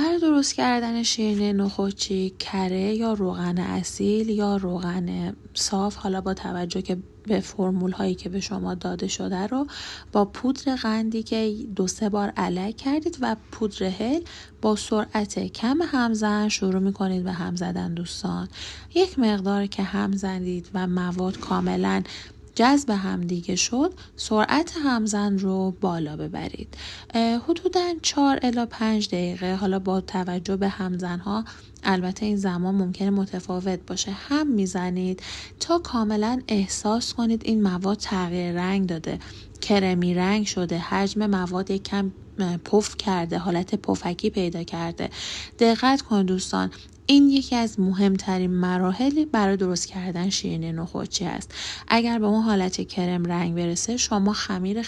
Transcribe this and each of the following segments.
برای درست کردن شیرینی نخودچی کره یا روغن اصیل یا روغن صاف، حالا با توجه که به فرمول هایی که به شما داده شده رو با پودر قندی که 2-3 بار علک کردید و پودر هل با سرعت کم همزن شروع میکنید به هم زدن. دوستان یک مقدار که هم زدید و مواد کاملا جذب همدیگه شد، سرعت همزن رو بالا ببرید. حدوداً 4 الی 5 دقیقه، حالا با توجه به همزنها البته این زمان ممکنه متفاوت باشه، هم میزنید تا کاملا احساس کنید این مواد تغییر رنگ داده، کرمی رنگ شده، حجم مواد یکم پف کرده، حالت پفکی پیدا کرده. دقت کنید دوستان، این یکی از مهمترین مراحل برای درست کردن شیرینی نخودچی است. اگر به اون حالت کرم رنگ برسه، شما خمیر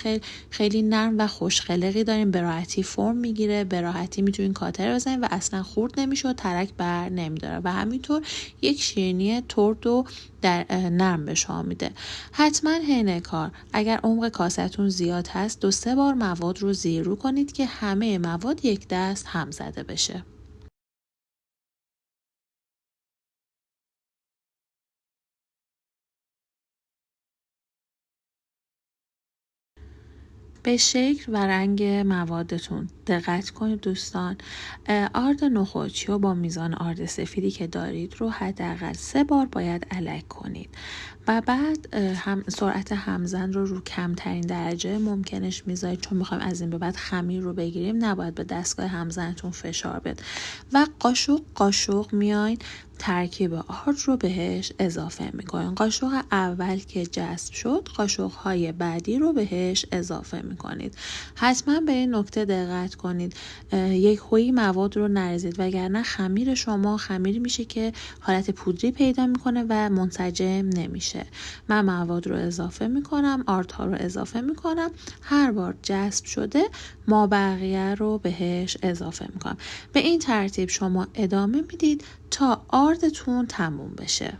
خیلی نرم و خوشخلقی دارین، به راحتی فرم میگیره، به راحتی میتونین کاتر بزنین و اصلا خورد نمیشه و ترک بر نمیداره و همینطور یک شیرینی ترد و در نرم به شما میده. حتما حین کار اگر عمق کاستون زیاد هست 2-3 بار مواد رو زیرو کنید که همه مواد یک دست هم زده بشه. به شکل و رنگ موادتون دقت کنید دوستان. آرد نخودچی رو با میزان آرد سفیدی که دارید رو حداقل 3 بار باید علک کنید و بعد سرعت همزن رو کمترین درجه ممکنش میذارید، چون میخوایم از این به بعد خمیر رو بگیریم، نباید به دستگاه همزنتون فشار بده و قاشق میاین ترکیب آرد رو بهش اضافه میکنین. قاشق اول که جذب شد، قاشق‌های بعدی رو بهش اضافه میکنید. حتما به این نکته دقت کنید، یک هویی مواد رو نریزید وگرنه خمیر شما خمیری میشه که حالت پودری پیدا میکنه و منسجم نمیشه. من مواد رو اضافه میکنم، آردها رو اضافه میکنم، هر بار جذب شده ما بقیه رو بهش اضافه میکنم. به این ترتیب شما ادامه میدید تا آردتون تموم بشه.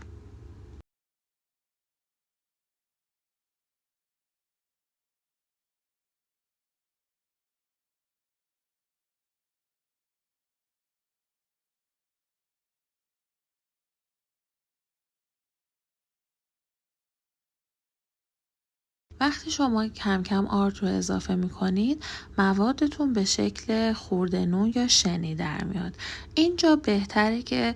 وقتی شما کم کم آرد رو اضافه می کنید، موادتون به شکل خورده نون یا شنی در میاد. اینجا بهتره که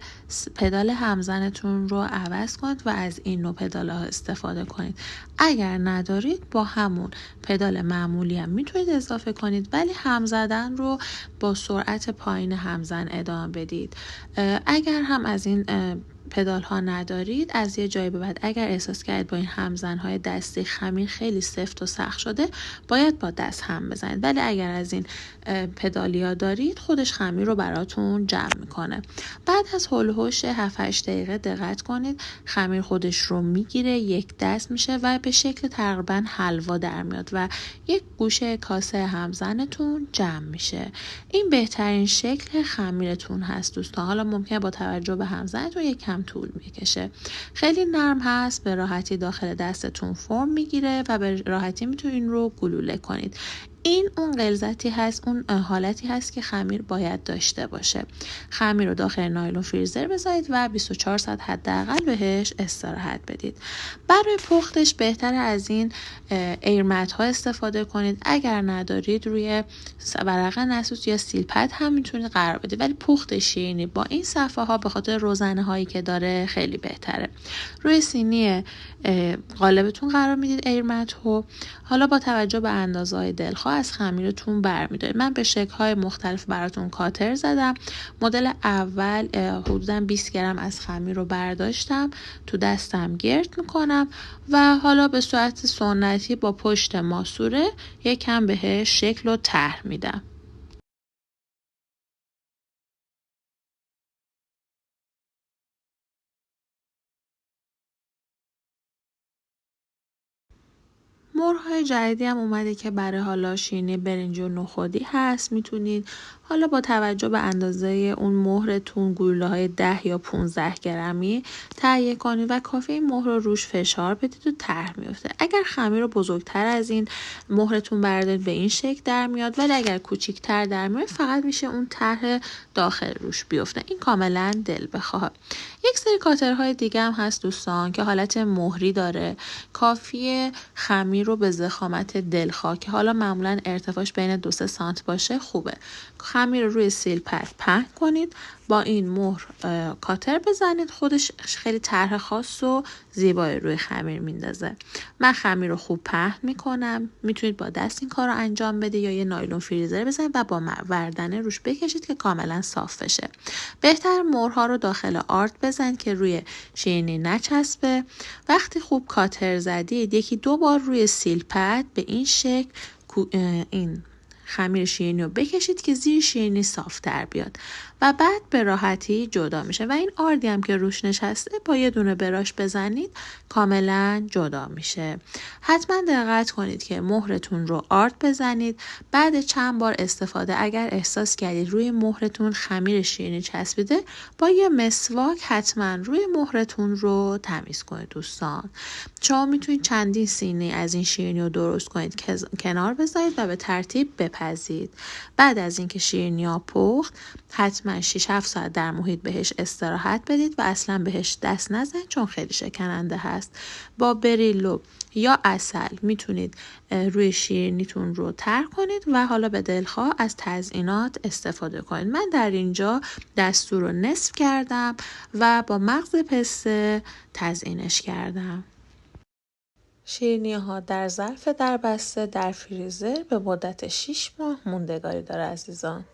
پدال همزنتون رو عوض کنید و از این نوع پدال ها استفاده کنید. اگر ندارید با همون پدال معمولی هم میتونید اضافه کنید، ولی هم زدن رو با سرعت پایین همزن ادامه بدید. اگر هم از این پدال ها ندارید، از یه جایی به بعد اگر احساس کردید با این همزن های دستی خمیر خیلی سفت و سخت شده، باید با دست هم بزنید، ولی اگر از این پدالیا دارید خودش خمیر رو براتون جمع میکنه. بعد از هول هوش 7-8 دقیقه دقت کنید، خمیر خودش رو میگیره، یک دست میشه و به شکل تقریبا حلوا در میاد و یک گوشه کاسه همزنتون جمع میشه. این بهترین شکل خمیرتون هست دوستان. حالا ممکنه با توجه به همزنتون یک کم طول میکشه. خیلی نرم هست، به راحتی داخل دستتون فرم میگیره و به راحتی میتونین رو گلوله کنید. این اون غلظتی هست، اون حالتی هست که خمیر باید داشته باشه. خمیر رو داخل نایلون فریزر بذارید و 24 ساعت حداقل بهش استراحت بدید. برای پختش بهتره از این ایرمت ها استفاده کنید. اگر ندارید روی ورق نسوس یا سیل پد هم میتونید قرار بدید، ولی پخت شیرینی با این صفحه ها به خاطر روزنه هایی که داره خیلی بهتره. روی سینی قالبتون قرار میدید ایرمت ها. حالا با توجه به اندازه های دلخواه از خمیرتون برمیدارید. من به شکل های مختلف براتون کاتر زدم. مدل اول حدودا 20 گرم از خمیر رو برداشتم، تو دستم گرد میکنم و حالا به صورت سنتی با پشت ماسوره یکم بهش شکل و طرح میدم. مهرهای جدیدی هم اومده که برای حالا شیرینی برنج و نخودی هست. میتونید حالا با توجه به اندازه اون مهرتون گلوله‌های 10 یا 15 گرمی تهیه کنید و کافی این مهر رو روش فشار بدید و طرح میفته. اگر خمیر رو بزرگتر از این مهرتون بردارید به این شکل در میاد، ولی اگر کوچیک‌تر در میاد فقط میشه اون طرح داخل روش بیفته. این کاملا دل بخواه. یک سری کاترهای دیگه هم هست دوستان که حالت مهری داره. کافیه خمیر رو به ضخامت دلخواه که حالا معمولا ارتفاعش بین 2-3 سانت باشه خوبه. خمیر رو روی سیل پد پهن کنید، با این مهر کاتر بزنید، خودش خیلی طرح خاص و زیبایی روی خمیر میندازه. من خمیر رو خوب پهن میکنم، میتونید با دست این کار رو انجام بده یا یه نایلون فریزر بزنید و با وردنه روش بکشید که کاملا صاف بشه. بهتر مهرها رو داخل آرد بزنید که روی شیرینی نچسبه. وقتی خوب کاتر زدید 1-2 بار روی سیل پد به این شکل این خمیر شیرینی رو بکشید که زیر شیرینی صافتر بیاد و بعد به راحتی جدا میشه و این آردی هم که روش نشسته با یه دونه براش بزنید کاملا جدا میشه. حتما دقت کنید که مهرتون رو آرد بزنید. بعد چند بار استفاده اگر احساس کردید روی مهرتون خمیر شیرینی چسبیده، با یه مسواک حتما روی مهرتون رو تمیز کنید دوستان. شما میتونید چندین سینی از این شیرینی رو درست کنید که کنار بذارید و به ترتیب بپزید. بعد از اینکه شیرینی ها پخت حتما 6-7 ساعت در محیط بهش استراحت بدید و اصلا بهش دست نزنید چون خیلی شکننده هست. با بریلو یا عسل میتونید روی شیرینیتون رو تر کنید و حالا به دلخواه از تزیینات استفاده کنید. من در اینجا دستور رو نصف کردم و با مغز پسته تزیینش کردم. شیرینی ها در ظرف دربسته در فریزر به مدت 6 ماه موندگاری داره عزیزان.